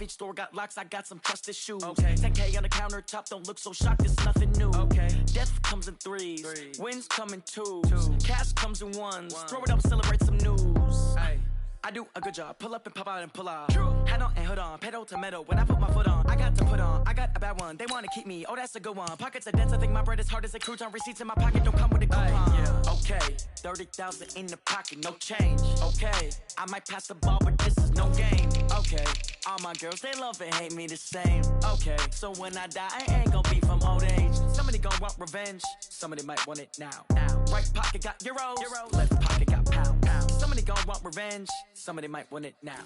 Each store got locks, I got some trusted shoes. Okay. 10K on the countertop, don't look so shocked, it's nothing new. Okay. Death comes in threes. Wins come in twos. Cash comes in ones. Throw it up, celebrate some news. Ay. I do a good job, pull up and pop out and pull out. True. Head on and hood on, pedal to metal. When I put my foot on, I got to put on. I got a bad one, they want to keep me. Oh, that's a good one. Pockets are dense, I think my bread is hard as a crouton. Receipts in my pocket don't come with a coupon. Yeah. Okay, 30,000 in the pocket, no change. Okay, I might pass the ball, but this is no game. Okay, all my girls, they love and hate me the same. Okay, so when I die, I ain't gonna be from old age. Somebody gon' want revenge, somebody might want it now. Right pocket got euros, left pocket got pound. Somebody gon' want revenge, somebody might want it now.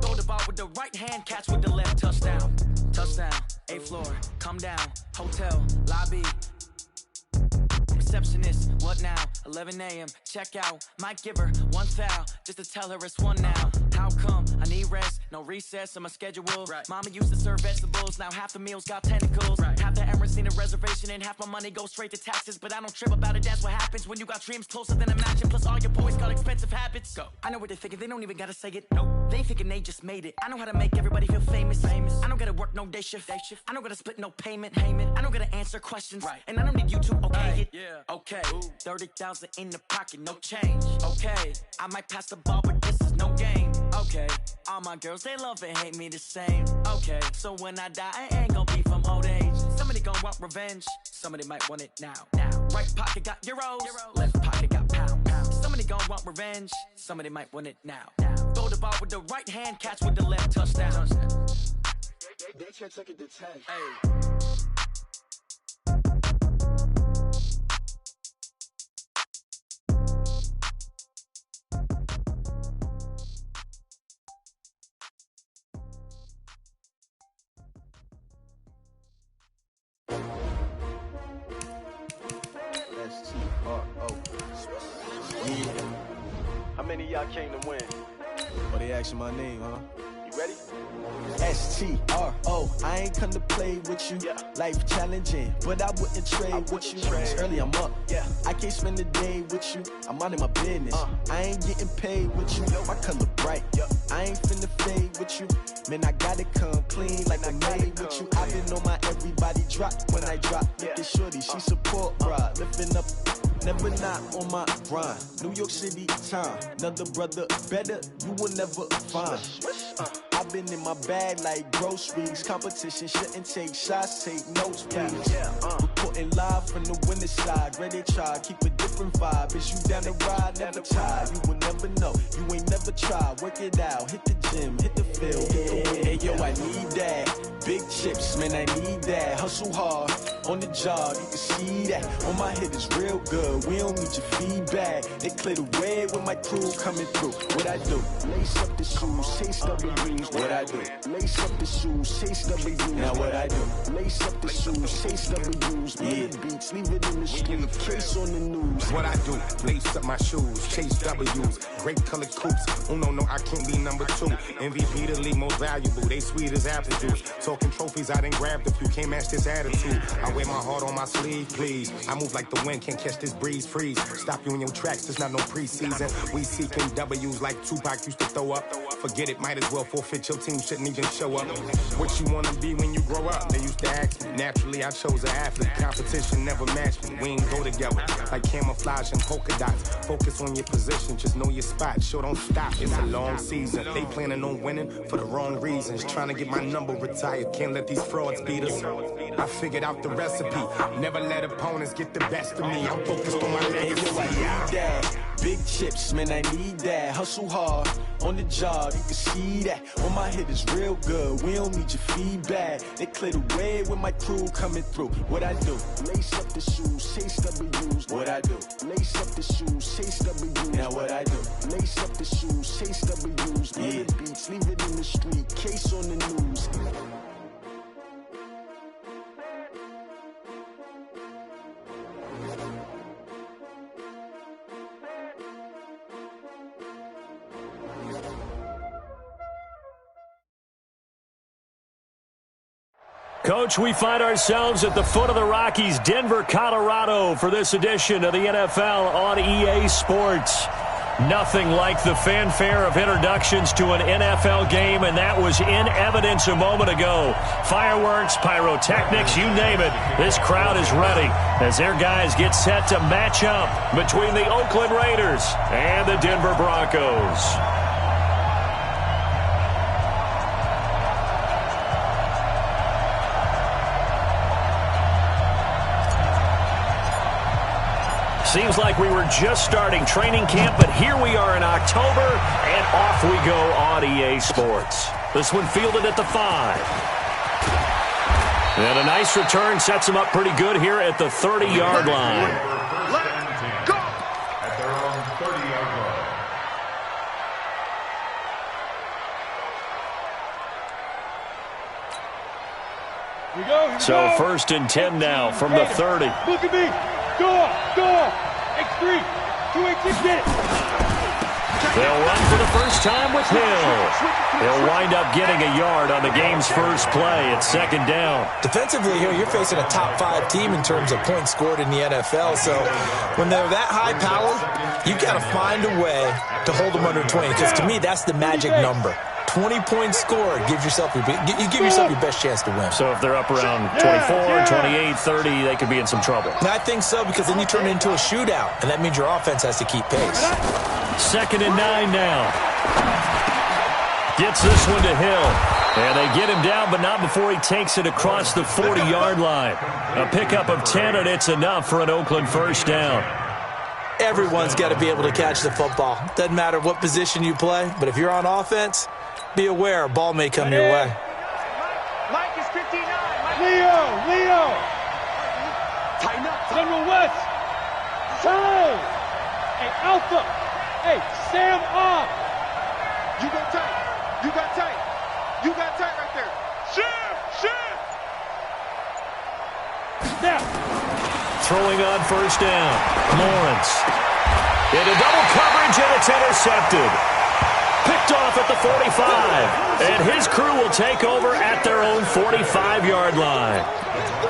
Throw the ball with the right hand, catch with the left, touchdown. Touchdown, 8th floor, come down, hotel, lobby. Receptionist, what now? 11 a.m. check out. Might give her one foul just to tell her it's one now. How come? I need rest, no recess in my schedule. Right. Mama used to serve vegetables, now half the meals got tentacles. Right. Half the Emirates need a reservation and half my money goes straight to taxes. But I don't trip about it, that's what happens when you got dreams closer than a mansion. Plus all your boys got expensive habits. Go. I know what they're thinking, they don't even gotta say it. Nope. They thinking they just made it. I know how to make everybody feel famous. I don't gotta work no day shift. I don't gotta split no payment. I don't gotta answer questions. Right. And I don't need you to okay it. Yeah. Okay, 30,000 in the pocket, no change. Okay, I might pass the ball, but this is no game. Okay, all my girls, they love and hate me the same. Okay, so when I die, I ain't gonna be from old age. Somebody gon' want revenge, somebody might want it now. Right pocket got euros, left pocket got pound. Somebody gon' want revenge, somebody might want it now. Throw the ball with the right hand, catch with the left, touchdown. They can't take it to 10. Hey. How many of y'all came to win? Oh, they asking my name, huh? You ready? STRO, I ain't come to play with you. Yeah. Life challenging, but I wouldn't trade with you. It's early, I'm up. Yeah. I can't spend the day with you. I'm out of my business. I ain't getting paid with you. My color bright. I ain't finna fade with you. Man, I gotta come clean like I'm made with you. I've been on my everybody drop when I drop. Look at shorty, she support bra. Lifting up, never not on my grind. New York City time, another brother better, you will never find. I've been in my bag like groceries. Competition shouldn't take shots, take notes, please. Reporting live from the winter side. Ready to try, keep a different vibe. Is you down the ride, never tired. You will never know, you ain't never tried. Work it out, hit the gym, hit the field. Hey yo, I need that. Big chips, man, I need that. Hustle hard, on the job, you can see that. On my head is real good, we don't need your feedback. They clear the way with my crew coming through. What I do? Lace up the shoes, chase W's. What I do? Lace up the shoes, chase W's. Now what I do? Lace up the shoes, chase W's. Yeah. Beats, leave it in the street, case on the news. What I do? Lace up my shoes, chase W's. Great colored coops. Oh no, I can't be number 2. MVP the league most valuable. They sweet as apple juice. Talking trophies, I done grabbed a few. Can't match this attitude. I wear my heart on my sleeve, please. I move like the wind, can't catch this breeze, freeze. Stop you in your tracks, there's not no preseason. We seeking W's like Tupac used to throw up. Forget it, might as well forfeit. Your team shouldn't even show up. What you wanna be when you grow up? They used to ask me. Naturally, I chose an athlete. Competition never matched me. We ain't go together like camouflage and polka dots. Focus on your position, just know your spot. Sure, don't stop. It's a long season. They planning on winning for the wrong reasons. Trying to get my number retired. Can't let these frauds beat us. I figured out the recipe. Never let opponents get the best of me. I'm focused on my legacy. I need that. Big chips, man, I need that. Hustle hard, on the job, you can see that. On my head is real good, we don't need your feedback. They clear the way with my crew coming through. What I do? Lace up the shoes, chase W's. What I do? Lace up the shoes, chase W's. Now what I do? Lace up the shoes, chase W's. Yeah. Beats, leave it in the street, case on the news. Coach, we find ourselves at the foot of the Rockies, Denver, Colorado, for this edition of the NFL on EA Sports. Nothing like the fanfare of introductions to an NFL game, and that was in evidence a moment ago. Fireworks, pyrotechnics, you name it. This crowd is ready as their guys get set to match up between the Oakland Raiders and the Denver Broncos. Seems like we were just starting training camp, but here we are in October, and off we go on EA Sports. This one fielded at the 5. And a nice return sets them up pretty good here at the 30-yard line. Let's go! At their own 30-yard line. So first and 10 now from the 30. Look at me. Go. X3. 286, get it. They'll run for the first time with Hill. They'll wind up getting a yard on the game's first play. It's second down. Defensively here, you're facing a top 5 team in terms of points scored in the NFL. So when they're that high powered, you've got to find a way to hold them under 20. Because to me, that's the magic number. 20 points scored, you give yourself your best chance to win. So if they're up around 24, 28, 30, they could be in some trouble. And I think so, because then you turn it into a shootout, and that means your offense has to keep pace. Second and 9 now. Gets this one to Hill. And they get him down, but not before he takes it across the 40-yard line. A pickup of 10, and it's enough for an Oakland first down. Everyone's got to be able to catch the football. Doesn't matter what position you play, but if you're on offense, be aware a ball may come your way. Mike is 59. Leo. Tighten up. General West. Charles. Hey, Alpha. Hey, Sam off. You got tight. You got tight right there. Shift. Snap. Throwing on first down. Lawrence. Into double coverage, and it's intercepted. Picked off at the 45. And his crew will take over at their own 45-yard line.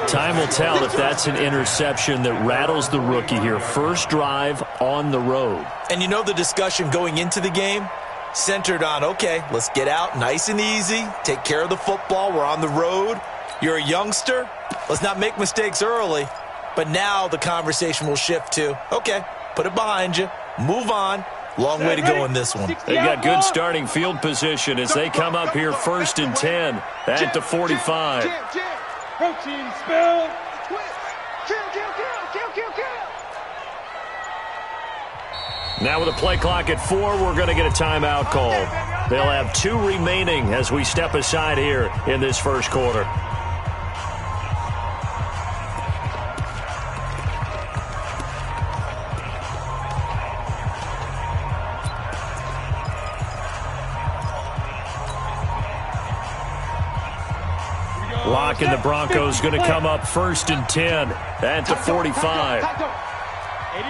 Time will tell if that's an interception that rattles the rookie here. First drive on the road. And you know the discussion going into the game? Centered on, okay, let's get out nice and easy. Take care of the football. We're on the road. You're a youngster. Let's not make mistakes early. But now the conversation will shift to, okay, put it behind you. Move on. Long way to go in this one. They got good starting field position as they come up here first and 10 at the 45. Protein spill. Now with a play clock at 4, we're going to get a timeout called. They'll have 2 remaining as we step aside here in this first quarter. Lock and the Broncos going to come up first and 10 at the 45. 80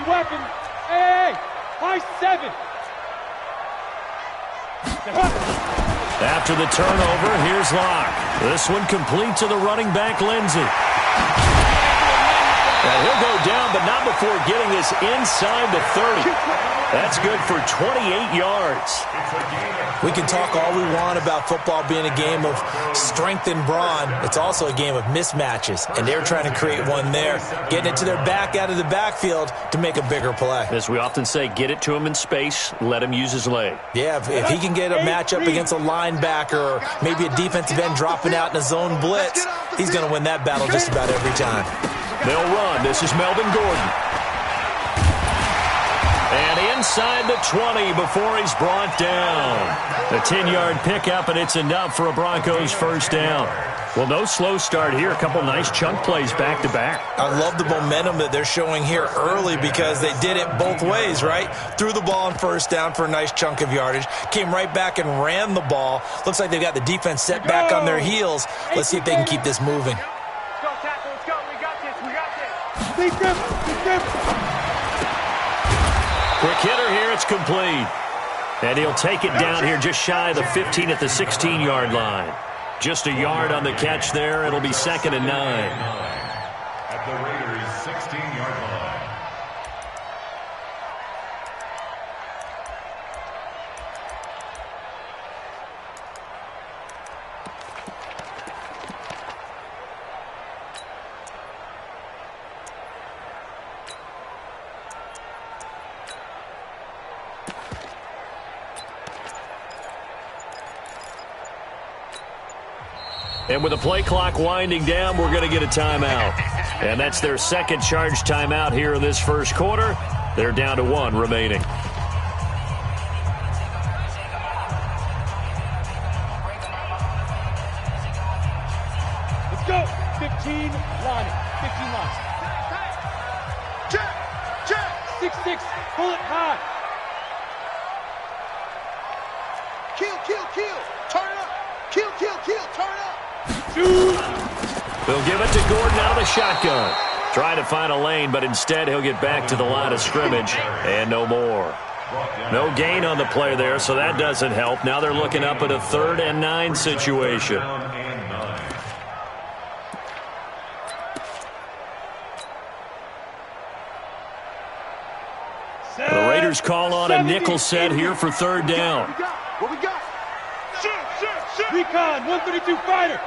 weapons. Hey, high 7. After the turnover, here's Locke. This one complete to the running back, Lindsey. And he'll go down, but not before getting this inside the 30. That's good for 28 yards. We can talk all we want about football being a game of strength and brawn. It's also a game of mismatches, and they're trying to create one there, getting it to their back out of the backfield to make a bigger play. As we often say, get it to him in space, let him use his leg. Yeah, if he can get a matchup against a linebacker or maybe a defensive end dropping out in a zone blitz, he's going to win that battle just about every time. They'll run. This is Melvin Gordon. And inside the 20 before he's brought down. A 10-yard pickup, and it's enough for a Broncos first down. Well, no slow start here. A couple nice chunk plays back-to-back. I love the momentum that they're showing here early because they did it both ways, right? Threw the ball on first down for a nice chunk of yardage. Came right back and ran the ball. Looks like they've got the defense set back on their heels. Let's see if they can keep this moving. Let's go, tackle. Let's go. We got this. Big grip. Quick hitter here. It's complete. And he'll take it down here just shy of the 15 at the 16-yard line. Just a yard on the catch there. It'll be second and 9. At the Raiders' 16-yard And with the play clock winding down, we're going to get a timeout. And that's their second charge timeout here in this first quarter. They're down to 1 remaining. Let's go. 15 line. 15 lines. Check. 6-6. Pull it high. Kill. Turn it up. Kill. Turn it up. They'll give it to Gordon out of the shotgun. Trying to find a lane, but instead he'll get back to the line of scrimmage and no more. No gain on the play there, so that doesn't help. Now they're looking up at a 3rd and 9 situation. The Raiders call on a nickel set here for 3rd down. What we got? Shoot. Recon, 132 fighter.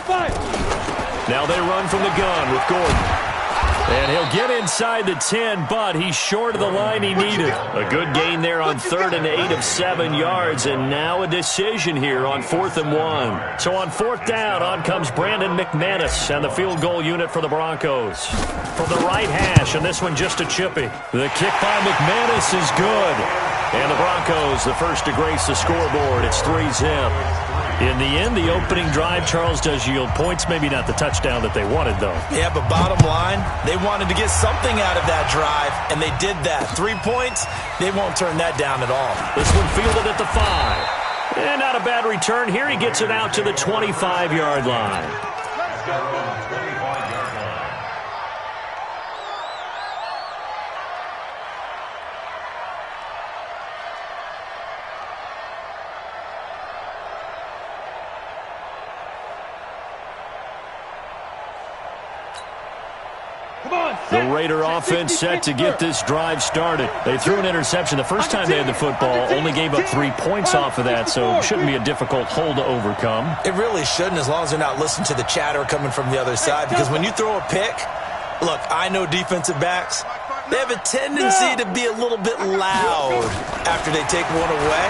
Fire. Now they run from the gun with Gordon. And he'll get inside the 10, but he's short of the line he needed. A good gain there on 3rd and 8 of 7 yards, and now a decision here on 4th and 1. So on 4th down, on comes Brandon McManus and the field goal unit for the Broncos. From the right hash, and this one just a chippy. The kick by McManus is good. And the Broncos, the first to grace the scoreboard. It's 3-zip. In the end, the opening drive, Charles, does yield points. Maybe not the touchdown that they wanted, though. Yeah, but bottom line, they wanted to get something out of that drive, and they did that. 3 points, they won't turn that down at all. This one fielded at the 5. And not a bad return here. He gets it out to the 25-yard line. The Raider offense set to get this drive started. They threw an interception the first time they had the football, only gave up 3 points off of that, so it shouldn't be a difficult hole to overcome. It really shouldn't, as long as they're not listening to the chatter coming from the other side, because when you throw a pick, look, I know defensive backs, they have a tendency to be a little bit loud after they take one away,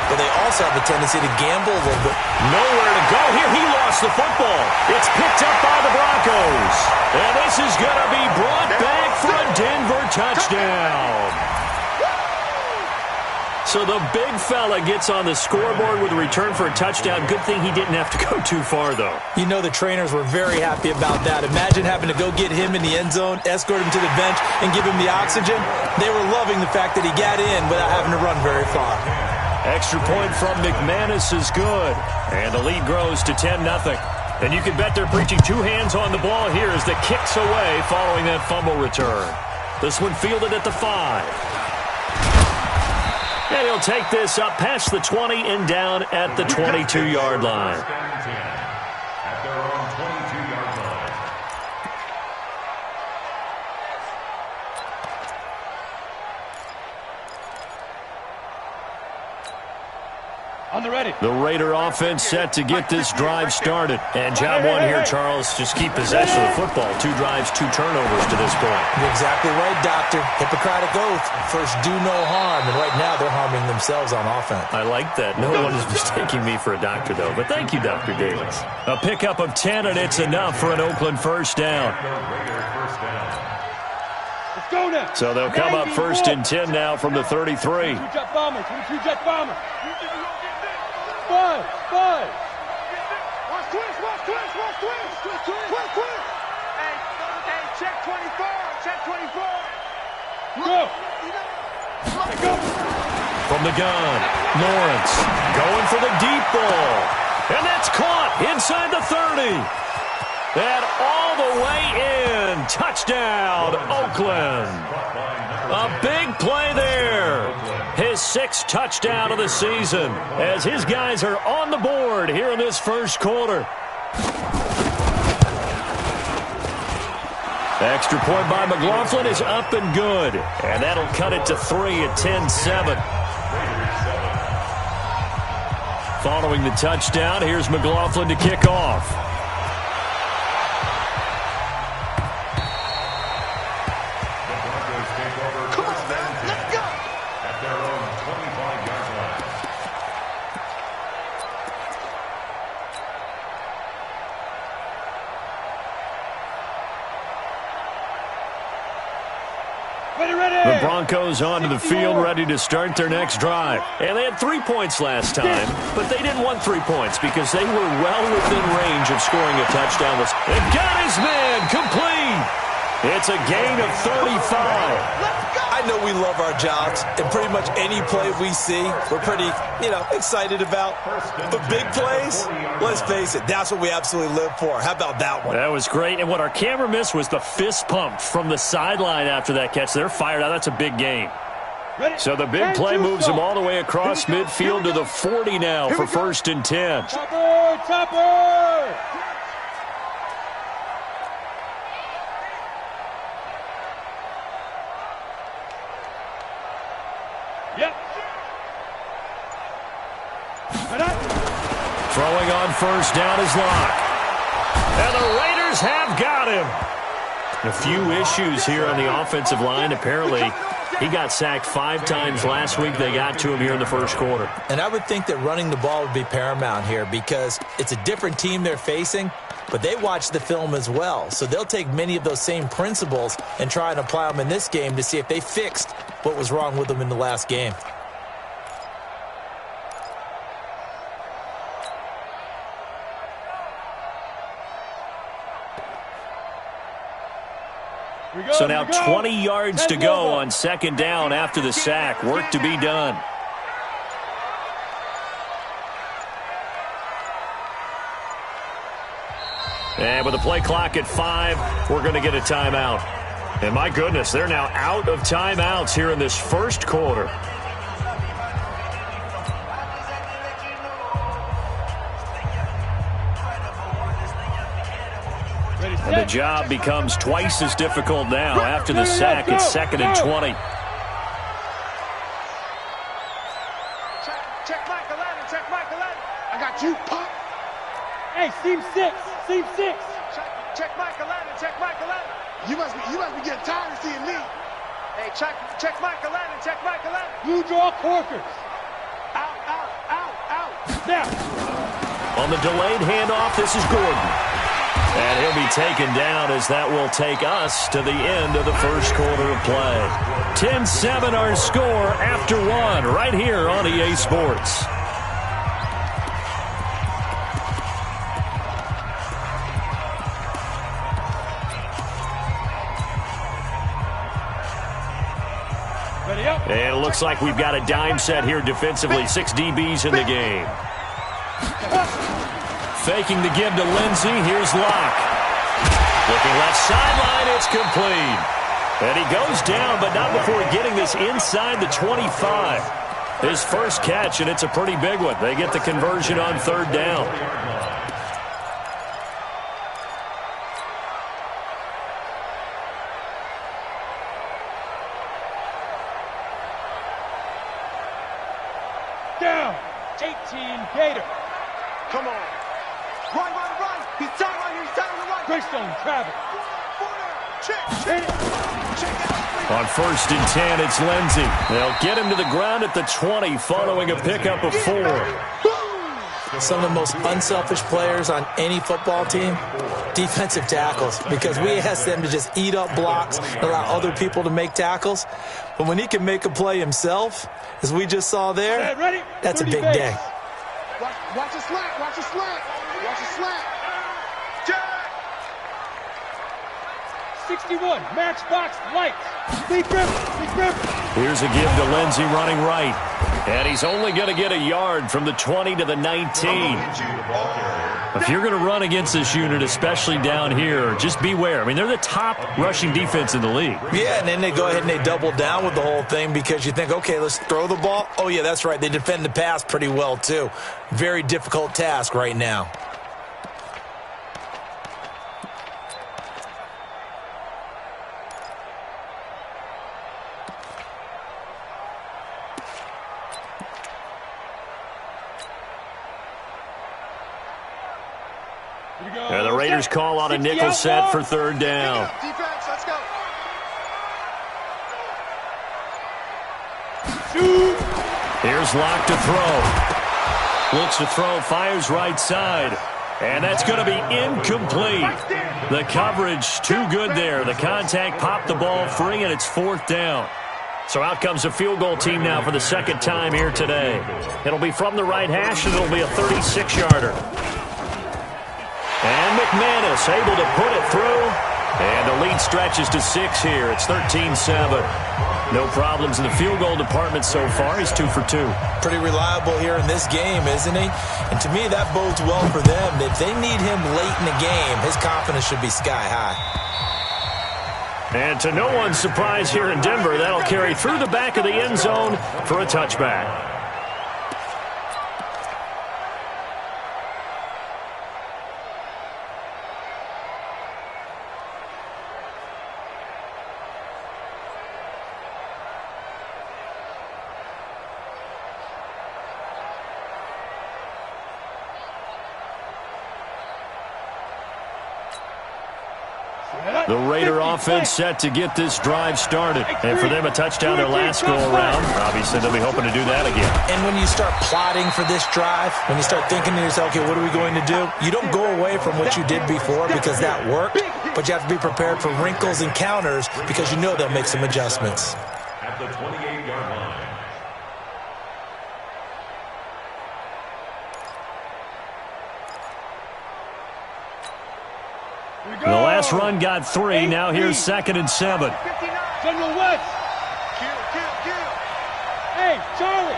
but they also have a tendency to gamble a little bit. Nowhere to go here. He lost the football. It's picked up by the Broncos. And this is going to be brought back for a Denver touchdown. So the big fella gets on the scoreboard with a return for a touchdown. Good thing he didn't have to go too far, though. You know the trainers were very happy about that. Imagine having to go get him in the end zone, escort him to the bench, and give him the oxygen. They were loving the fact that he got in without having to run very far. Extra point from McManus is good. And the lead grows to 10-0. And you can bet they're preaching 2 hands on the ball here as the kick's away following that fumble return. This one fielded at the 5. And he'll take this up past the 20 and down at the 22-yard line. At their own 22-yard line. On the ready. The Raider offense set to get this drive started. And job one here, Charles, just keep possession of the football. 2 drives, 2 turnovers to this point. You're exactly right, Doctor. Hippocratic oath. First, do no harm. And right now, they're harming themselves on offense. I like that. No one is mistaking me for a doctor, though. But thank you, Dr. Davis. A pickup of 10, and it's enough for an Oakland first down. Let's go now. So they'll come up first and 10 now from the 33. 22 jet bomber. 22 jet bomber. 5. Watch twist. Hey, check 24. Go. Go. From the gun, Lawrence going for the deep ball. And that's caught inside the 30. And all the way in. Touchdown, Oakland. A big play there. His 6th touchdown of the season as his guys are on the board here in this first quarter. Extra point by McLaughlin is up and good. And that'll cut it to 3 at 10-7. Following the touchdown, here's McLaughlin to kick off. The Broncos onto the field, ready to start their next drive. And they had 3 points last time, but they didn't want 3 points because they were well within range of scoring a touchdown. They've got his man complete. It's a gain of 35. I know we love our jobs, and pretty much any play we see, we're pretty, excited about. But big plays, let's face it, that's what we absolutely live for. How about that one? That was great, and what our camera missed was the fist pump from the sideline after that catch. They're fired out. That's a big game. So the big play moves them all the way across midfield to the 40 now for 1st and 10. Chopper! Yep. Throwing on 1st down is Locke. And the Raiders have got him. A few issues here on the offensive line. Apparently, he got sacked 5 times last week. They got to him here in the first quarter. And I would think that running the ball would be paramount here because it's a different team they're facing, but they watch the film as well. So they'll take many of those same principles and try and apply them in this game to see if they fixed what was wrong with them in the last game. So now 20 yards to go on 2nd down after the sack. Work to be done. And with the play clock at 5, we're going to get a timeout. And my goodness, they're now out of timeouts here in this first quarter. And the job becomes twice as difficult now after the sack. It's 2nd and 20. Check Michael Allen, check Michael Allen. I got you, pop. Hey, seam 6. Check Michael Allen, check Michael Allen. You must be getting tired of seeing me. Hey, check Michael Allen, check Michael Allen. Blue draw corkers. Out. Now. On the delayed handoff, this is Gordon. And he'll be taken down as that will take us to the end of the first quarter of play. 10-7 our score after 1 right here on EA Sports. And it looks like we've got a dime set here defensively. 6 DBs in the game. Faking the give to Lindsey. Here's Locke. Looking left sideline. It's complete. And he goes down, but not before getting this inside the 25. His first catch, and it's a pretty big one. They get the conversion on 3rd down. Down. 18 Gator. Come on. Run. He's tired right here. He's tired to run. Greystone, travel. Check. On 1st and 10, it's Lindsey. They'll get him to the ground at the 20 following a pickup of 4. Some of the most unselfish players on any football team, defensive tackles, because we ask them to just eat up blocks and allow other people to make tackles. But when he can make a play himself, as we just saw there, that's a big day. Watch the slack. Watch the slack. Jack. 61, matchbox lights. Big grip. Here's a give to Lindsey running right. And he's only going to get a yard from the 20 to the 19. If you're going to run against this unit, especially down here, just beware. I mean, they're the top rushing defense in the league. Yeah, and then they go ahead and they double down with the whole thing because you think, okay, let's throw the ball. Oh, yeah, that's right. They defend the pass pretty well, too. Very difficult task right now. And the Raiders call on a nickel set for 3rd down. Defense, let's go. Here's Locke to throw. Looks to throw, fires right side. And that's going to be incomplete. The coverage too good there. The contact popped the ball free, and it's 4th down. So out comes a field goal team now for the second time here today. It'll be from the right hash, and it'll be a 36-yarder. And McManus able to put it through. And the lead stretches to 6 here. It's 13-7. No problems in the field goal department so far. He's 2 for 2. Pretty reliable here in this game, isn't he? And to me, that bodes well for them. If they need him late in the game, his confidence should be sky high. And to no one's surprise here in Denver, that'll carry through the back of the end zone for a touchback. The Raider offense set to get this drive started. And for them, a touchdown their last go-around. Obviously, they'll be hoping to do that again. And when you start plotting for this drive, when you start thinking to yourself, okay, what are we going to do? You don't go away from what you did before because that worked, but you have to be prepared for wrinkles and counters because you know they'll make some adjustments. At the 28-yard line. The last run got 3. Now here's 2nd and 7. General West. Kill. Hey, Charlie.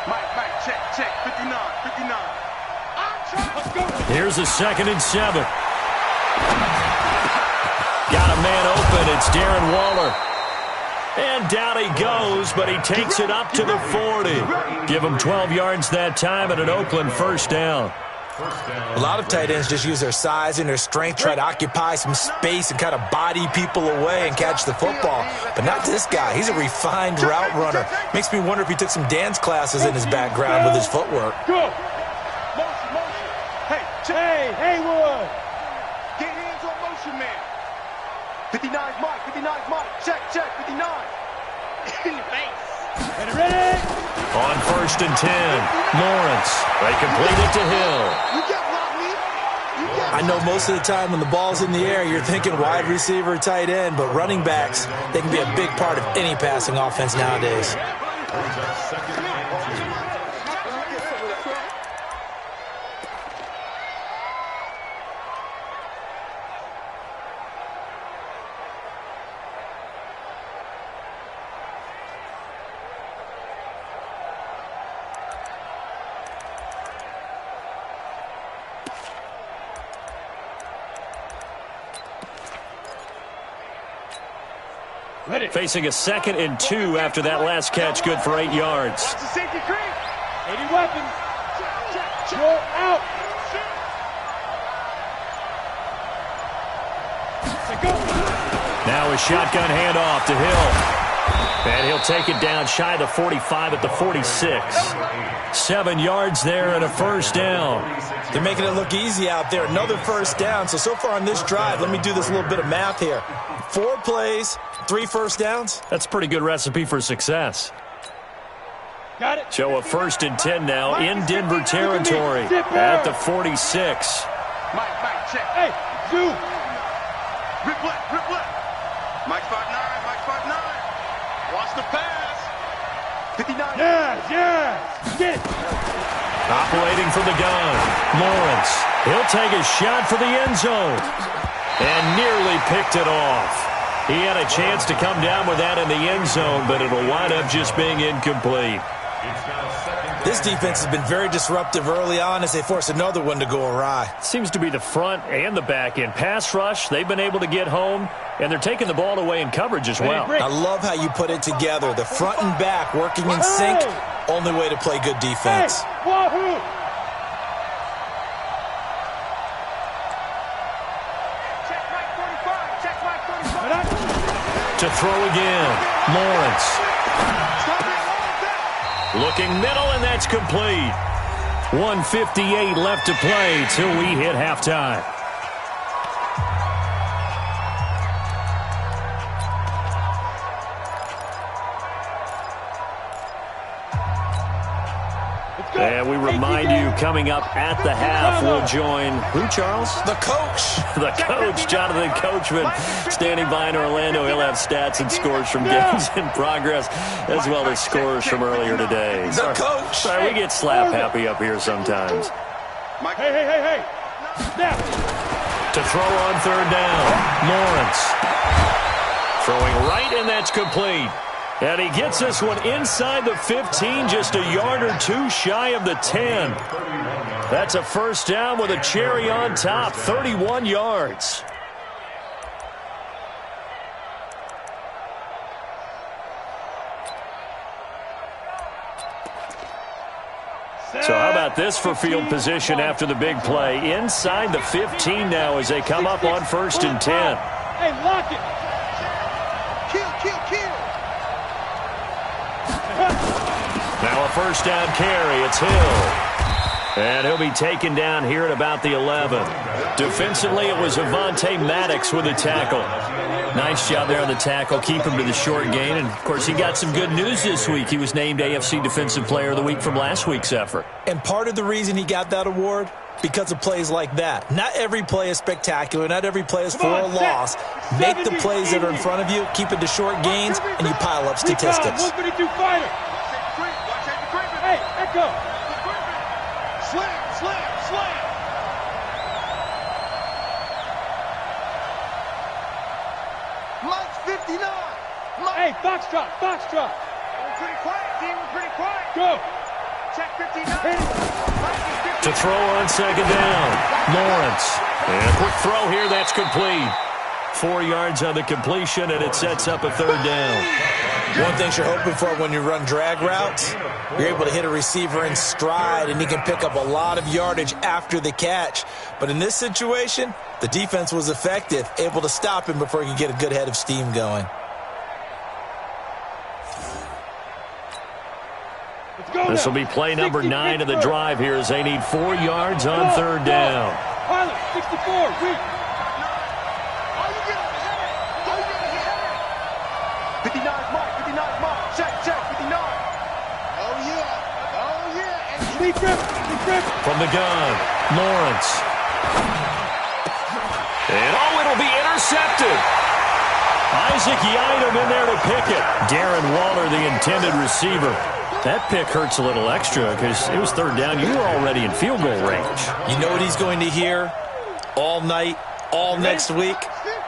Mike, check. 59. Let's go. Here's a 2nd and 7. Got a man open. It's Darren Waller. And down he goes, but he takes it up to the 40. Give him 12 yards that time and an Oakland first down. A lot of tight ends just use their size and their strength, try to occupy some space and kind of body people away and catch the football. But not this guy. He's a refined route runner. Makes me wonder if he took some dance classes in his background with his footwork. Go. Motion. Hey, Haywood. Get hands on motion, man. 59's Mike. Check. 59. In the face. Ready? On 1st and 10, Lawrence. They complete it to Hill. I know most of the time when the ball's in the air, you're thinking wide receiver, tight end, but running backs, they can be a big part of any passing offense nowadays. Facing a 2nd and 2 after that last catch, good for 8 yards. 80 weapons. Roll out. Now a shotgun handoff to Hill. And he'll take it down shy of the 45 at the 46. 7 yards there and a first down. They're making it look easy out there. Another first down. So far on this drive, let me do this little bit of math here. 4 plays, 3 first downs. That's a pretty good recipe for success. Got it. Show a 1st and 10 now in Denver territory at the 46. Mike, check. Hey, Zoo. Rip left. Mike's 5'9. Watch the pass. 59. Yeah. Get it. Operating from the gun, Lawrence. He'll take a shot for the end zone. And nearly picked it off. He had a chance to come down with that in the end zone, but it'll wind up just being incomplete. This defense has been very disruptive early on as they force another one to go awry. Seems to be the front and the back end. Pass rush, they've been able to get home, and they're taking the ball away in coverage as well. I love how you put it together. The front and back working in sync, only way to play good defense. Wahoo! To throw again, Lawrence. Looking middle, and that's complete. 1:58 left to play till we hit halftime. And we remind you, coming up at the half, we'll join who, Charles? The coach. The coach, Jonathan Coachman, standing by in Orlando. He'll have stats and scores from games in progress, as well as scores from earlier today. The coach. Sorry, we get slap happy up here sometimes. Hey. Snap. To throw on third down, Lawrence. Throwing right, and that's complete. And he gets this one inside the 15, just a yard or two shy of the 10. That's a first down with a cherry on top, 31 yards. So how about this for field position after the big play? Inside the 15 now as they come up on 1st and 10. Hey, lock it. Kill. Now a first down carry. It's Hill. And he'll be taken down here at about the 11. Defensively, it was Avonte Maddox with a tackle. Nice job there on the tackle. Keep him to the short gain. And, of course, he got some good news this week. He was named AFC Defensive Player of the Week from last week's effort. And part of the reason he got that award, because of plays like that. Not every play is spectacular. Not every play is for a loss. Make the plays that are in front of you, keep it to short gains, and you pile up statistics. Hey, echo. Slam. Mike's 59. Hey, foxtrot. We're pretty quiet, team. We're pretty quiet. Go. Check 59. To throw on second down, Lawrence. And a quick throw here, that's complete. 4 yards on the completion, and it sets up a third down. One thing you're hoping for when you run drag routes, you're able to hit a receiver in stride, and he can pick up a lot of yardage after the catch. But in this situation, the defense was effective, able to stop him before he could get a good head of steam going. This will be play number 9 of the drive here as they need 4 yards on third down. Pilot, 64, weak. 59's Mike. Check, 59. Oh, yeah. And Sneak grip. From the gun, Lawrence. And, it'll be intercepted. Isaac Yiadom in there to pick it. Darren Waller, the intended receiver. That pick hurts a little extra because it was third down. You were already in field goal range. You know what he's going to hear all night, all next week?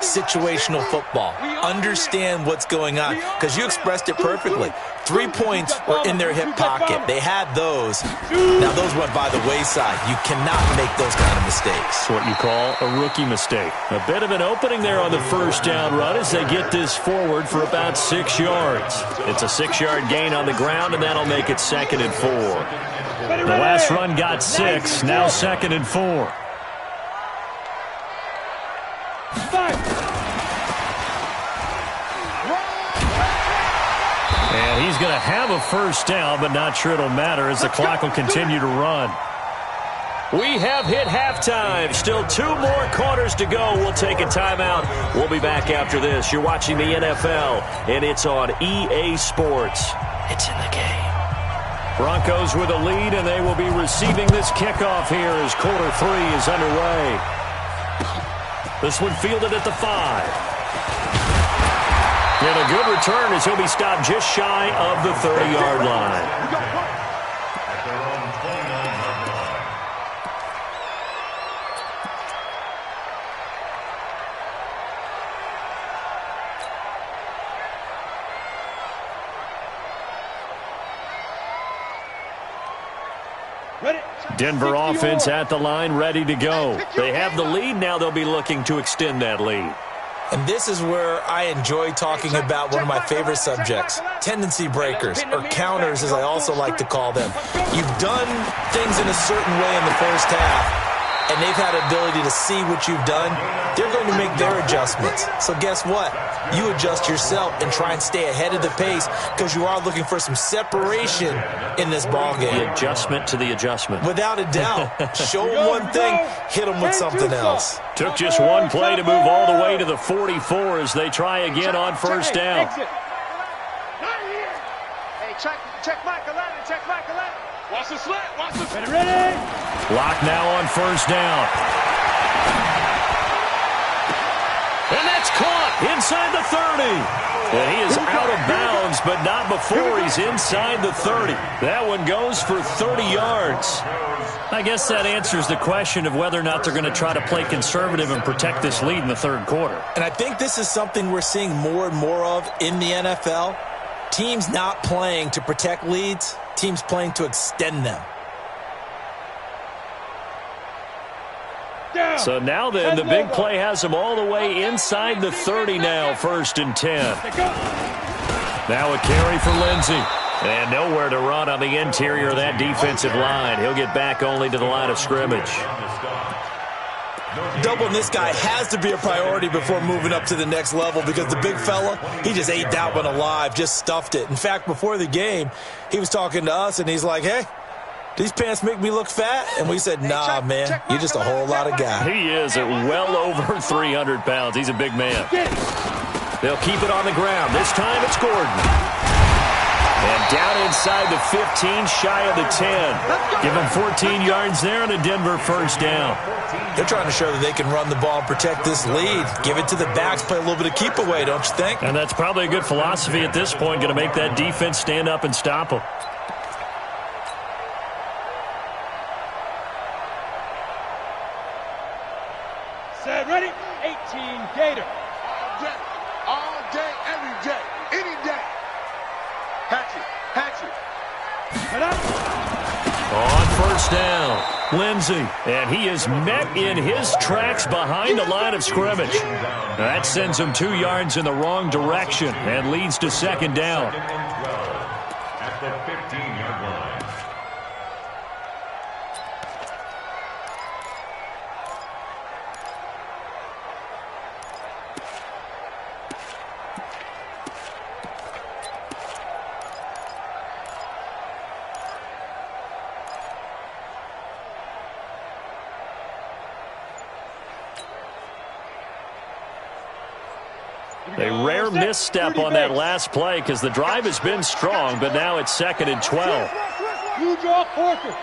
Situational football. Understand what's going on, because you expressed it perfectly. 3 points were in their hip pocket. They had those. Now those went by the wayside. You cannot make those kind of mistakes. It's what you call a rookie mistake. A bit of an opening there on the first down run as they get this forward for about 6 yards. It's a 6-yard gain on the ground, and that'll make it 2nd and 4. The last run got 6, now 2nd and 4. And he's going to have a first down, but not sure it'll matter as the clock will continue to run. We have hit halftime. Still 2 more quarters to go. We'll take a timeout. We'll be back after this. You're watching the NFL, and it's on EA Sports. It's in the game. Broncos with a lead, and they will be receiving this kickoff here as quarter 3 is underway. This one fielded at the 5. And a good return as he'll be stopped just shy of the 30-yard line. Denver offense at the line, ready to go. They have the lead now. They'll be looking to extend that lead. And this is where I enjoy talking about one of my favorite subjects, tendency breakers, or counters as I also like to call them. You've done things in a certain way in the first half, and they've had the ability to see what you've done. They're going to make their adjustments. So guess what? You adjust yourself and try and stay ahead of the pace because you are looking for some separation in this ballgame. The adjustment to the adjustment. Without a doubt. Show them one thing, hit them with something else. Took just one play to move all the way to the 44 as they try again on first down. Hey, check Mike 11. Watch the slant. Watch the Ready. Lock now on first down. And that's caught inside the 30. And he is out of bounds, but not before he's inside the 30. That one goes for 30 yards. I guess that answers the question of whether or not they're going to try to play conservative and protect this lead in the third quarter. And I think this is something we're seeing more and more of in the NFL. Teams not playing to protect leads, teams playing to extend them. So now then, the big play has him all the way inside the 30 now, 1st and 10. Now a carry for Lindsey. And nowhere to run on the interior of that defensive line. He'll get back only to the line of scrimmage. Doubling this guy has to be a priority before moving up to the next level because the big fella, he just ate that one alive, just stuffed it. In fact, before the game, he was talking to us, and he's like, hey, these pants make me look fat? And we said, nah, man, you're just a whole lot of guy. He is at well over 300 pounds. He's a big man. They'll keep it on the ground. This time it's Gordon. And down inside the 15, shy of the 10. Give him 14 yards there and a Denver first down. They're trying to show that they can run the ball and protect this lead. Give it to the backs, play a little bit of keep away, don't you think? And that's probably a good philosophy at this point, going to make that defense stand up and stop them. Set, ready, 18, Gator. All day, every day, any day. Hatchet. On first down, Lindsey. And he is met in his tracks behind the line of scrimmage. That sends him 2 yards in the wrong direction and leads to second down. At the 15-yard line. A rare misstep on that last play because the drive has been strong, but now it's 2nd and 12. You draw quarters.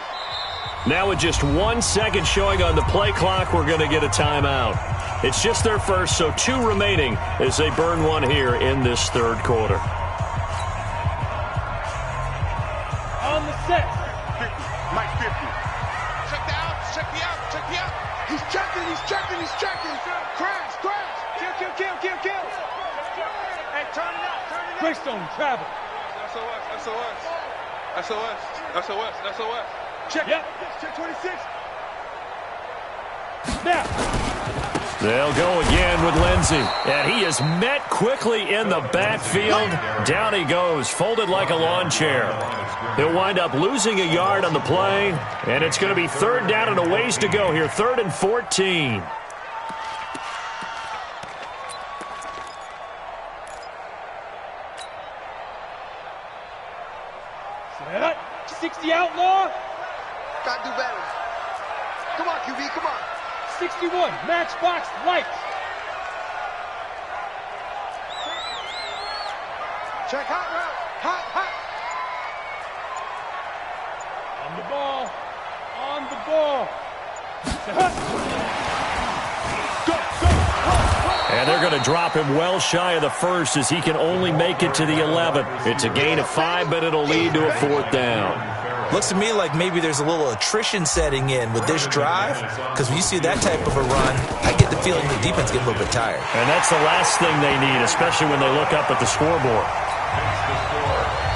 Now with just 1 second showing on the play clock, we're going to get a timeout. It's just their first, so 2 remaining as they burn one here in this third quarter. On the set. Mike 50. Check the out. He's checking. Crash. Kill. Hey, turn it out. Greystone travel. SOS. Check. Yep. Check 26. Snap. They'll go again with Lindsey. And he is met quickly in the backfield. Down he goes, folded like a lawn chair. He'll wind up losing a yard on the play. And it's going to be 3rd down and a ways to go here. 3rd and 14. Set. 60 outlaw. Gotta do better. Come on, QB, come on. 61 matchbox lights. Check hot route. Hot. On the ball. And they're going to drop him well shy of the first as he can only make it to the 11. It's a gain of 5, but it'll lead to a 4th down. Looks to me like maybe there's a little attrition setting in with this drive, because when you see that type of a run, I get the feeling the defense gets a little bit tired. And that's the last thing they need, especially when they look up at the scoreboard.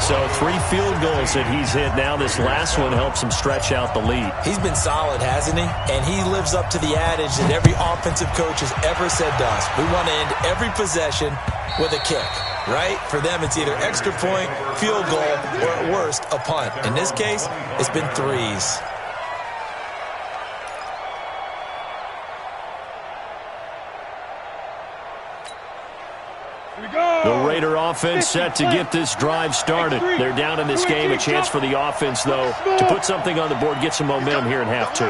So 3 field goals that he's hit now. This last one helps him stretch out the lead. He's been solid, hasn't he? And he lives up to the adage that every offensive coach has ever said to us. We want to end every possession with a kick, right? For them, it's either extra point, field goal, or at worst, a punt. In this case, it's been 3s. The Raider offense set to get this drive started. They're down in this game. A chance for the offense, though, to put something on the board, get some momentum here in half 2.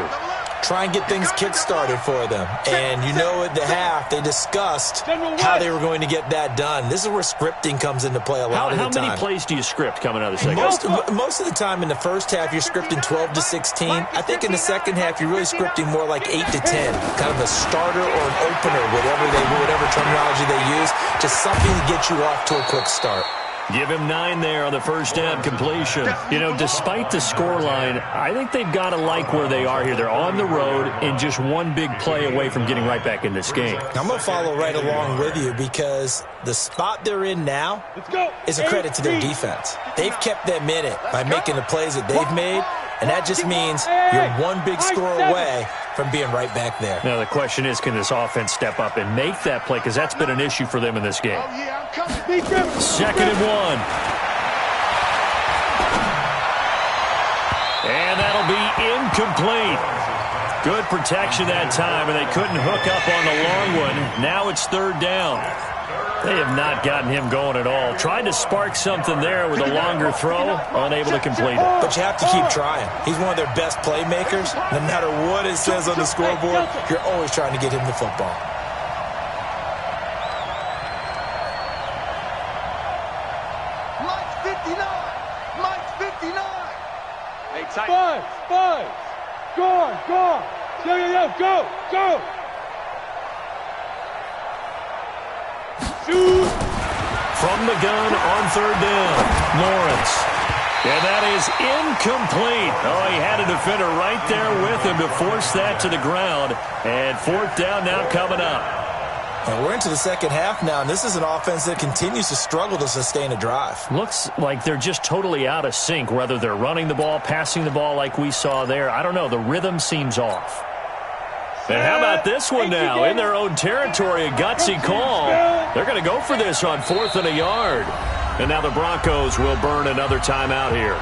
try and get things kick-started for them. And you know at the half, they discussed how they were going to get that done. This is where scripting comes into play a lot of the time. How many plays do you script coming out of the second half? Most of the time in the first half, you're scripting 12 to 16. I think in the second half, you're really scripting more like 8 to 10. Kind of a starter or an opener, whatever terminology they use. Just something to get you off to a quick start. Give him 9 there on the first down completion. You know, despite the scoreline, I think they've got to like where they are here. They're on the road and just one big play away from getting right back in this game. I'm going to follow right along with you because the spot they're in now is a credit to their defense. They've kept them in it by making the plays that they've made, and that just means you're one big score away from being right back there. Now, the question is, can this offense step up and make that play? Because that's been an issue for them in this game. Second and 1. And that'll be incomplete. Good protection that time, and they couldn't hook up on the long one. Now it's third down. They have not gotten him going at all. Tried to spark something there with a longer throw, unable to complete it. But you have to keep trying. He's one of their best playmakers. No matter what it says on the scoreboard, you're always trying to get him the football. Mike's 59. Mike's 59. Hey, tight. Five. Go on. Go. Shoot. From the gun on third down, Lawrence. And that is incomplete. Oh, he had a defender right there with him to force that to the ground. And fourth down now coming up. And we're into the second half now, and this is an offense that continues to struggle to sustain a drive. Looks like they're just totally out of sync, whether they're running the ball, passing the ball like we saw there. I don't know. The rhythm seems off. And how about this one now? In their own territory, a gutsy call. They're going to go for this on 4th and a yard. And now the Broncos will burn another timeout here.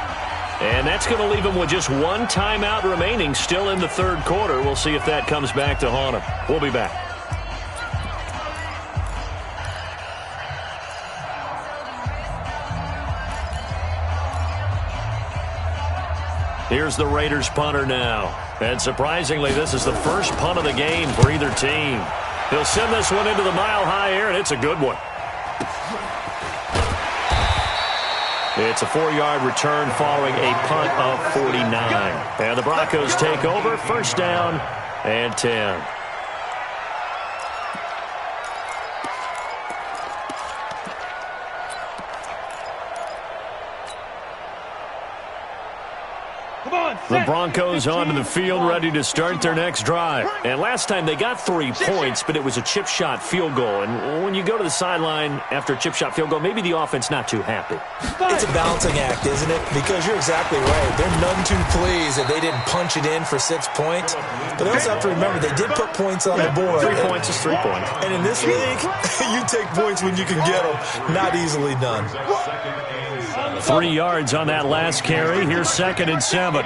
And that's going to leave them with just one timeout remaining still in the third quarter. We'll see if that comes back to haunt them. We'll be back. Here's the Raiders punter now. And surprisingly, this is the first punt of the game for either team. He'll send this one into the mile-high air, and it's a good one. It's a 4-yard return following a punt of 49. And the Broncos take over, first down and 10. The Broncos onto the field, ready to start their next drive. And last time they got 3 points, but it was a chip shot field goal. And when you go to the sideline after a chip shot field goal, maybe the offense not too happy. It's a balancing act, isn't it? Because you're exactly right. They're none too pleased that they didn't punch it in for 6 points. But they also have to remember they did put points on the board. 3 points is 3 points. And in this league, you take points when you can get them. Not easily done. 3 yards on that last carry. Here's 2nd and 7.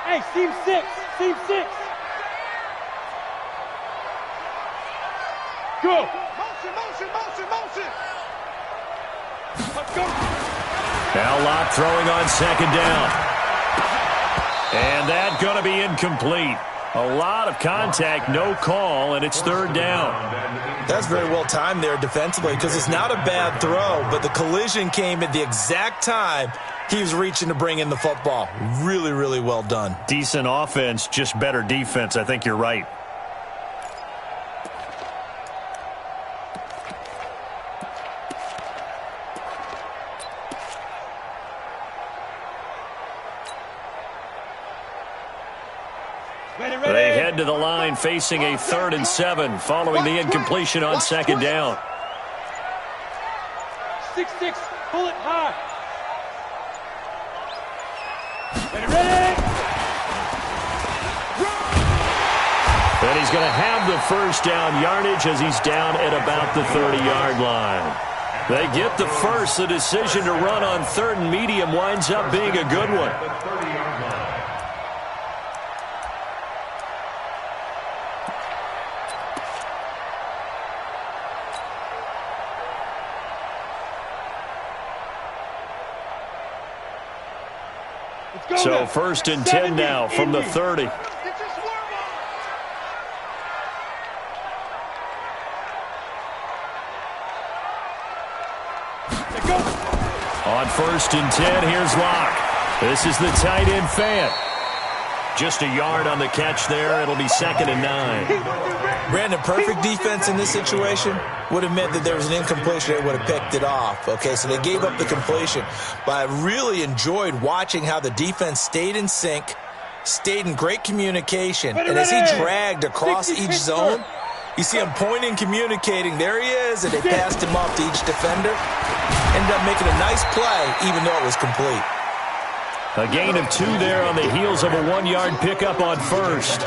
Hey, team 6. Go. Motion. Let's go. Now Locke throwing on 2nd down. And that's going to be incomplete. A lot of contact, no call, and it's 3rd down. That's very well timed there defensively because it's not a bad throw, but the collision came at the exact time he was reaching to bring in the football. Really, really well done. Decent offense, just better defense. I think you're right. They head to the line facing a 3rd and 7 following the incompletion on 2nd down. 6-6, pull it high. Ready. And he's going to have the first down yardage as he's down at about the 30-yard line. They get the first. The decision to run on 3rd and medium winds up being a good one. So 1st and 10 now from the 30. On 1st and 10, here's Locke. This is the tight end Fant. Just a yard on the catch there. It'll be 2nd and 9. Brandon, perfect defense in this situation would have meant that there was an incompletion. They would have picked it off. Okay, so they gave up the completion. But I really enjoyed watching how the defense stayed in sync, stayed in great communication. And as he dragged across each zone, you see him pointing, communicating. There he is, and they passed him off to each defender. Ended up making a nice play, even though it was complete. A gain of 2 there on the heels of a 1-yard pickup on 1st.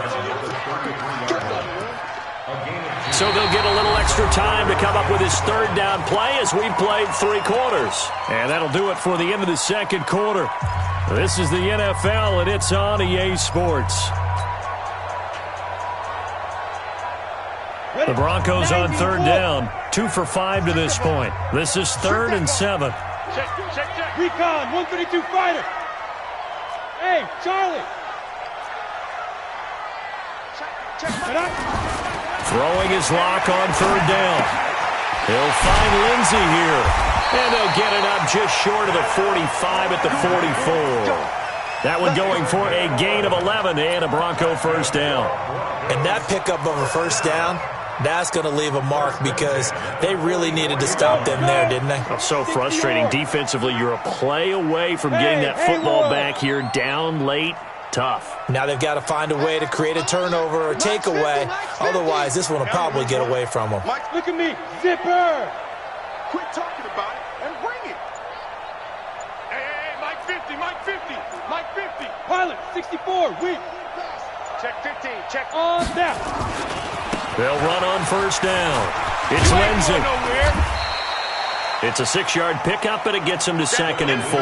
So they'll get a little extra time to come up with his 3rd down play as we played 3 quarters. And that'll do it for the end of the 2nd quarter. This is the NFL, and it's on EA Sports. The Broncos on 3rd down. 2 for 5 to this point. This is 3rd and 7. Check. Recon, 132 fighter. Hey, Charlie. Throwing his Lock on 3rd down. He'll find Lindsey here. And they'll get it up just short of the 45 at the 44. That one going for a gain of 11 and a Bronco 1st down. And that pickup of a 1st down, that's going to leave a mark because they really needed to stop them there, didn't they? That's so frustrating. Defensively, you're a play away from getting that football back here down late. Tough. Now they've got to find a way to create a turnover or takeaway. Otherwise, this one will probably get away from them. Mike, look at me. Zipper. Quit talking about it and bring it. Hey, Mike 50, Mike 50, Mike 50. Pilot, 64, weak. Check 15, check. On down. They'll run on 1st down. It's Lindsey. It's a 6-yard pickup, but it gets him to 2nd and 4.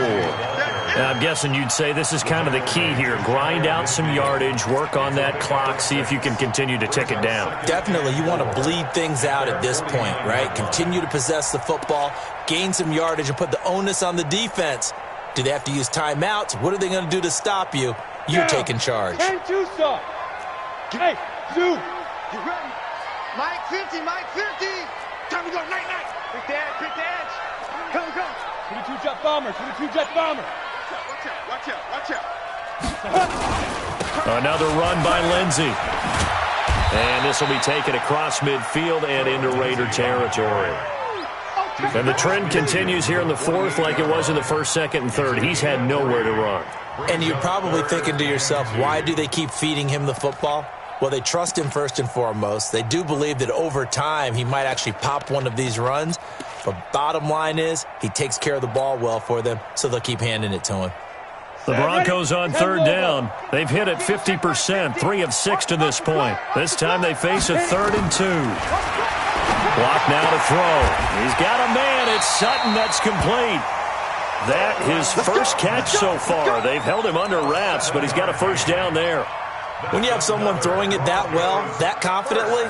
Now, I'm guessing you'd say this is kind of the key here. Grind out some yardage, work on that clock, see if you can continue to tick it down. Definitely. You want to bleed things out at this point, right? Continue to possess the football, gain some yardage, and put the onus on the defense. Do they have to use timeouts? What are they going to do to stop you? You're taking charge. 10-2 stop. Hey, Zoo. You ready? Mike 50, Mike 50. Time to go, night. Pick the edge. Come. 22 jet bomber, 22 jet bomber. Watch out. Another run by Lindsey. And this will be taken across midfield and into Raider territory. And the trend continues here in the 4th like it was in the 1st, 2nd, and 3rd. He's had nowhere to run. And you're probably thinking to yourself, why do they keep feeding him the football? Well, they trust him first and foremost. They do believe that over time he might actually pop one of these runs. But bottom line is he takes care of the ball well for them, so they'll keep handing it to him. The Broncos on 3rd down. They've hit it 50%, 3 of 6 to this point. This time they face a 3rd and 2. Block now to throw. He's got a man. It's Sutton. That's complete. That his first catch so far. They've held him under wraps, but he's got a 1st down there. When you have someone throwing it that well, that confidently,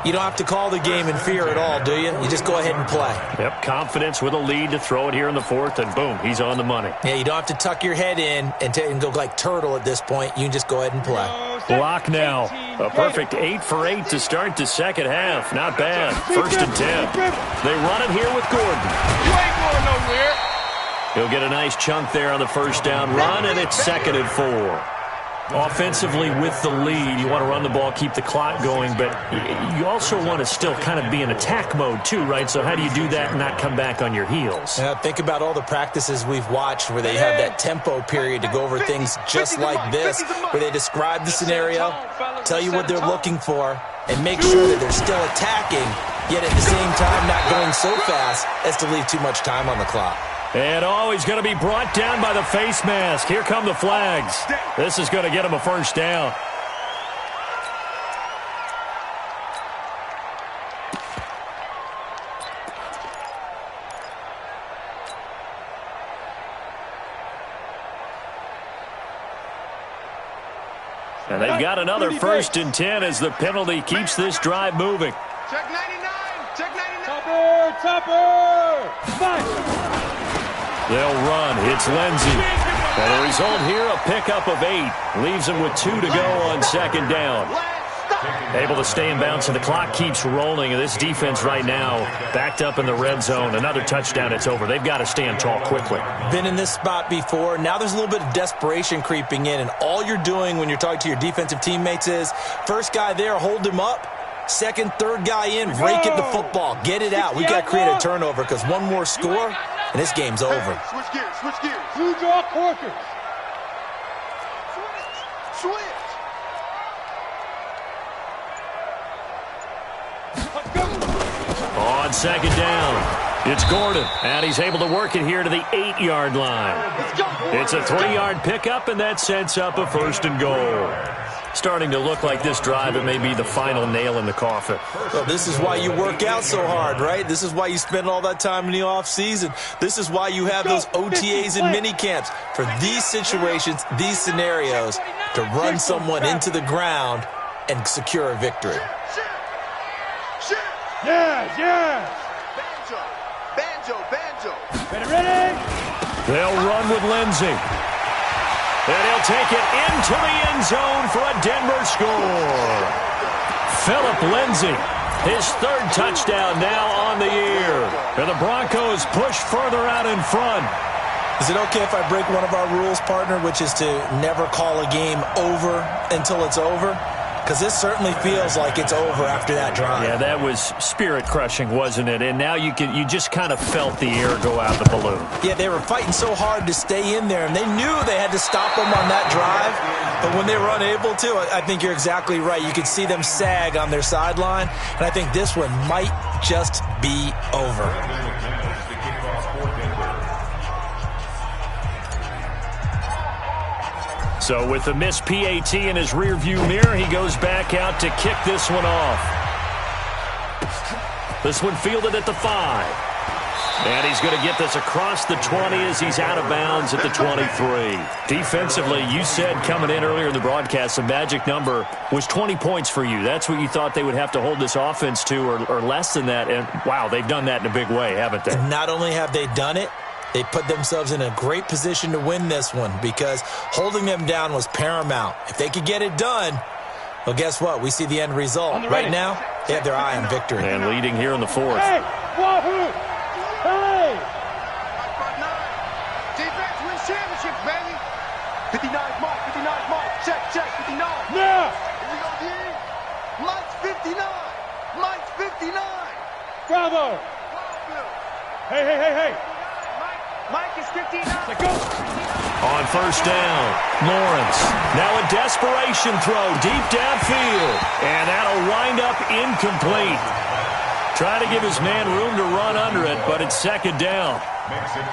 you don't have to call the game in fear at all, do you? You just go ahead and play. Yep, confidence with a lead to throw it here in the 4th, and boom, he's on the money. Yeah, you don't have to tuck your head in and go like turtle at this point. You can just go ahead and play. Block now. A perfect 8 for 8 to start the 2nd half. Not bad. 1st and 10. They run it here with Gordon. You ain't going nowhere. He'll get a nice chunk there on the 1st down run, and it's 2nd and 4. Offensively with the lead, you want to run the ball, keep the clock going, but you also want to still kind of be in attack mode too, right? So how do you do that and not come back on your heels? Think about all the practices we've watched where they have that tempo period to go over things just like this, where they describe the scenario, tell you what they're looking for, and make sure that they're still attacking, yet at the same time not going so fast as to leave too much time on the clock. And he's going to be brought down by the face mask. Here come the flags. This is going to get him a 1st down. And they've got another 1st and 10 as the penalty keeps this drive moving. Check 99. Topper. Fine. They'll run. It's Lindsey. And the result here, a pickup of 8. Leaves them with 2 to go on second down. Able to stay in bounds, and the clock keeps rolling. And this defense right now backed up in the red zone. Another touchdown, it's over. They've got to stand tall quickly. Been in this spot before. Now there's a little bit of desperation creeping in, and all you're doing when you're talking to your defensive teammates is first guy there, hold him up. Second, third guy in, rake at the football. Get it out. We got to create a turnover because one more score, and this game's over. Switch gears, switch gears. Two draw quarters. Switch. On second down, it's Gordon, and he's able to work it here to the 8-yard line. It's a 3-yard pickup, and that sets up a 1st and goal. Starting to look like this drive, it may be the final nail in the coffin. Well, this is why you work out so hard, right? This is why you spend all that time in the offseason. This is why you have those OTAs and mini camps for these situations, these scenarios, to run someone into the ground and secure a victory. Yes. Banjo. Ready? They'll run with Lindsey. And he'll take it into the end zone for a Denver score. Philip Lindsey, his 3rd touchdown now on the year. And the Broncos push further out in front. Is it okay if I break one of our rules, partner, which is to never call a game over until it's over? Because this certainly feels like it's over after that drive. Yeah, that was spirit-crushing, wasn't it? And now you just kind of felt the air go out the balloon. Yeah, they were fighting so hard to stay in there, and they knew they had to stop them on that drive. But when they were unable to, I think you're exactly right. You could see them sag on their sideline, and I think this one might just be over. So with the missed PAT in his rearview mirror, he goes back out to kick this one off. This one fielded at the 5. And he's going to get this across the 20 as he's out of bounds at the 23. Defensively, you said coming in earlier in the broadcast, the magic number was 20 points for you. That's what you thought they would have to hold this offense to, or less than that. And, wow, they've done that in a big way, haven't they? And not only have they done it, they put themselves in a great position to win this one because holding them down was paramount. If they could get it done, well, guess what? We see the end result. Right now, they have their eye on victory. And leading here in the 4th. Hey, wahoo! Hey! Defense wins championships, baby. 59 Mike, 59 Mike. Check, 59. Now! Here we go, D. Mike's 59. Mike's 59. Bravo! Hey. Mike is 59. Let's go. On first down, Lawrence. Now a desperation throw deep downfield. And that'll wind up incomplete. Trying to give his man room to run under it, but it's second down.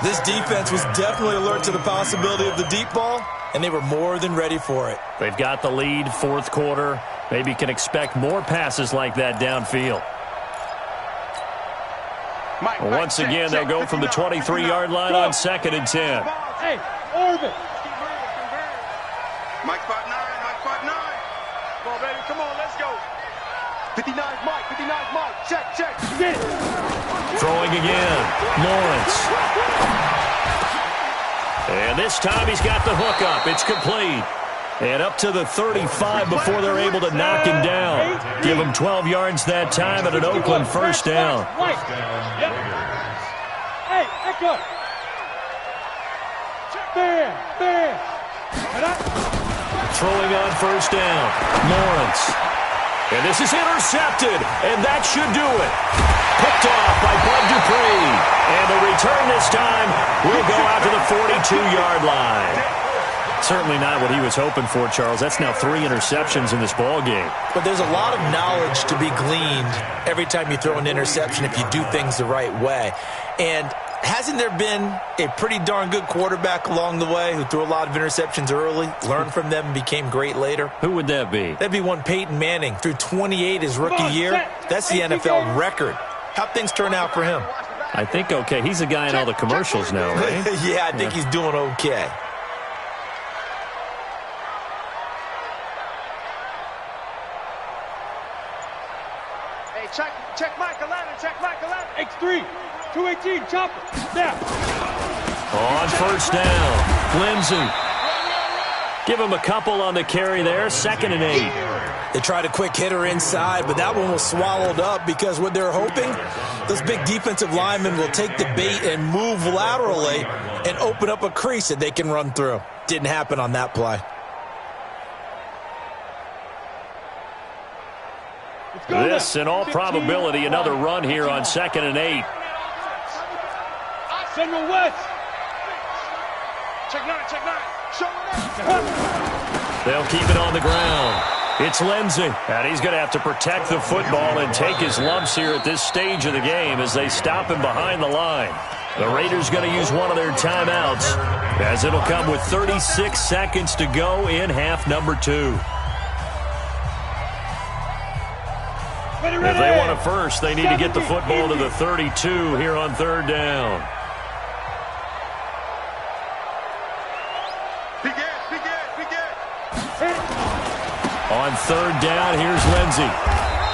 This defense was definitely alert to the possibility of the deep ball, and they were more than ready for it. They've got the lead, 4th quarter. Maybe can expect more passes like that downfield. Once again, they'll go from the 23-yard line on 2nd and 10. Hey, orbit. Mike 5'9", Mike 5'9". Come on, baby, come on, let's go. 59 Mike, 59 Mike. Check. Get it. Throwing again, Lawrence. And this time he's got the hook up. It's complete. And up to the 35 before they're able to knock him down. Give him 12 yards that time at an Oakland first down. Yep. Hey, echo. Bam. Throwing on first down, Lawrence. And this is intercepted, and that should do it. Picked off by Bud Dupree. And the return this time will go out to the 42-yard line. Certainly not what he was hoping for, Charles. That's now 3 interceptions in this ball game. But there's a lot of knowledge to be gleaned every time you throw an interception if you do things the right way. And hasn't there been a pretty darn good quarterback along the way who threw a lot of interceptions early, learned from them, and became great later? Who would that be? That'd be one Peyton Manning. Threw 28 his rookie year. That's the NFL record. How'd things turn out for him? I think okay. He's a guy in all the commercials now, right? Yeah, I think he's doing okay. Check Mike 11, check Mike 11. X3, 218, chopper. Now. On first down, Lindsey. Give him a couple on the carry there. 2nd and 8. They tried a quick hitter inside, but that one was swallowed up because what they're hoping, those big defensive linemen will take the bait and move laterally and open up a crease that they can run through. Didn't happen on that play. This, in all probability, another run here on 2nd and 8. Send him west. Check 9, check 9. Show it. They'll keep it on the ground. It's Lindsey, and he's going to have to protect the football and take his lumps here at this stage of the game as they stop him behind the line. The Raiders going to use one of their timeouts, as it'll come with 36 seconds to go in half number 2. If they want it first, they need to get the football to the 32 here on 3rd down. On 3rd down, here's Lindsey.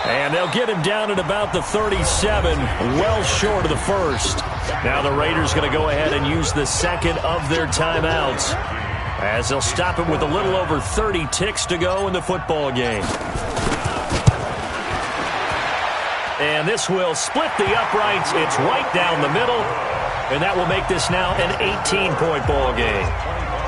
And they'll get him down at about the 37, well short of the 1st. Now the Raiders going to go ahead and use the 2nd of their timeouts, as they'll stop him with a little over 30 ticks to go in the football game. And this will split the uprights. It's right down the middle, and that will make this now an 18-point ball game.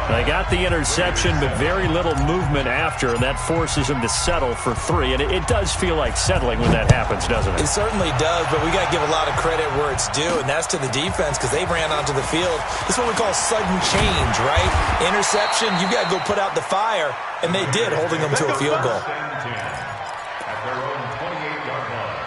They got the interception, but very little movement after, and that forces them to settle for 3. And it does feel like settling when that happens, doesn't it? It certainly does, but we got to give a lot of credit where it's due, and that's to the defense because they ran onto the field. This is what we call sudden change, right? Interception, you got to go put out the fire, and they did, holding them to a field goal. At their own 28-yard line.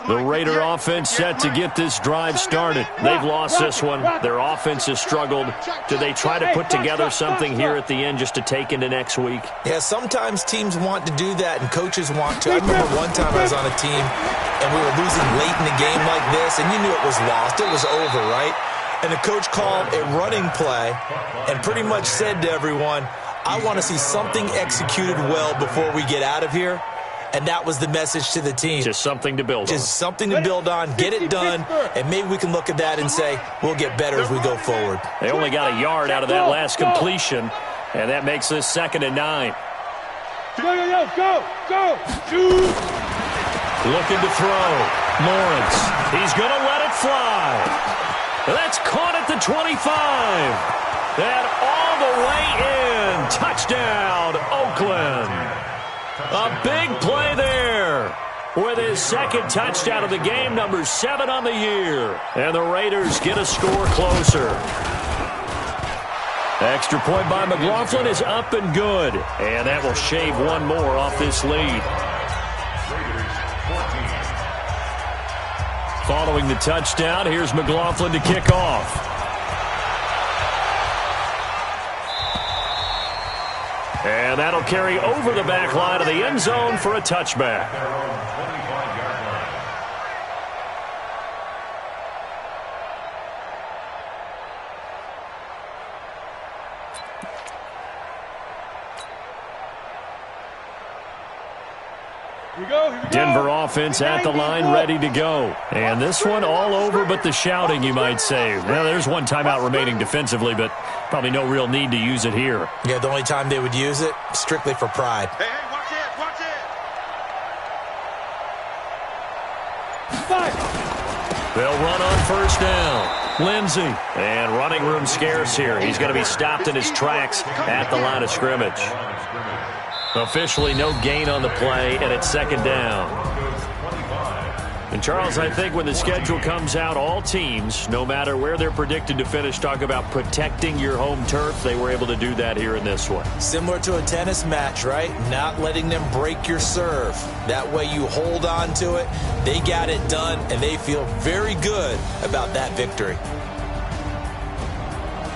The Raider offense set to get this drive started. They've lost this one. Their offense has struggled. Do they try to put together something here at the end just to take into next week? Yeah, sometimes teams want to do that and coaches want to. I remember one time I was on a team and we were losing late in the game like this, and you knew it was lost. It was over, right? And the coach called a running play and pretty much said to everyone, I want to see something executed well before we get out of here. And that was the message to the team. Just something to build on. Just something to build on, get it done, and maybe we can look at that and say, we'll get better as we go forward. They only got a yard out of that last completion, and that makes this 2nd and 9. Go! Shoot! Looking to throw. Lawrence. He's going to let it fly. That's caught at the 25. And all the way in. Touchdown, Oakland. A big play there with his 2nd touchdown of the game, number 7 on the year. And the Raiders get a score closer. Extra point by McLaughlin is up and good. And that will shave one more off this lead. Following the touchdown, here's McLaughlin to kick off. And that'll carry over the back line of the end zone for a touchback. Denver offense at the line, ready to go. And this one all over but the shouting, you might say. Well, there's one timeout remaining defensively, but probably no real need to use it here. Yeah, the only time they would use it, strictly for pride. Hey, watch it! They'll run on 1st down. Lindsey. And running room scarce here. He's going to be stopped in his tracks at the line of scrimmage. Officially no gain on the play, and it's 2nd down. And, Charles, I think when the schedule comes out, all teams, no matter where they're predicted to finish, talk about protecting your home turf. They were able to do that here in this one. Similar to a tennis match, right? Not letting them break your serve. That way you hold on to it. They got it done, and they feel very good about that victory.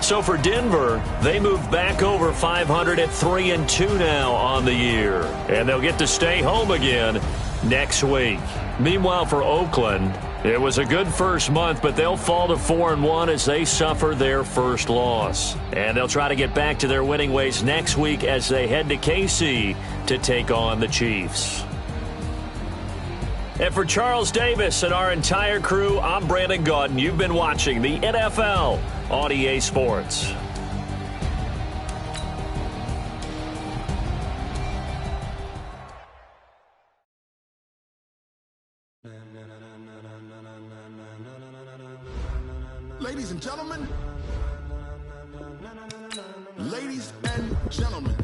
So for Denver, they move back over 500 at 3-2 now on the year. And they'll get to stay home again next week. Meanwhile, for Oakland, It was a good first month, but they'll fall to 4-1 as they suffer their first loss. And they'll try to get back to their winning ways next week as they head to KC to take on the Chiefs. And for Charles Davis and our entire crew, I'm Brandon Gaudin. You've been watching the NFL on EA Sports. Ladies and gentlemen, ladies and gentlemen.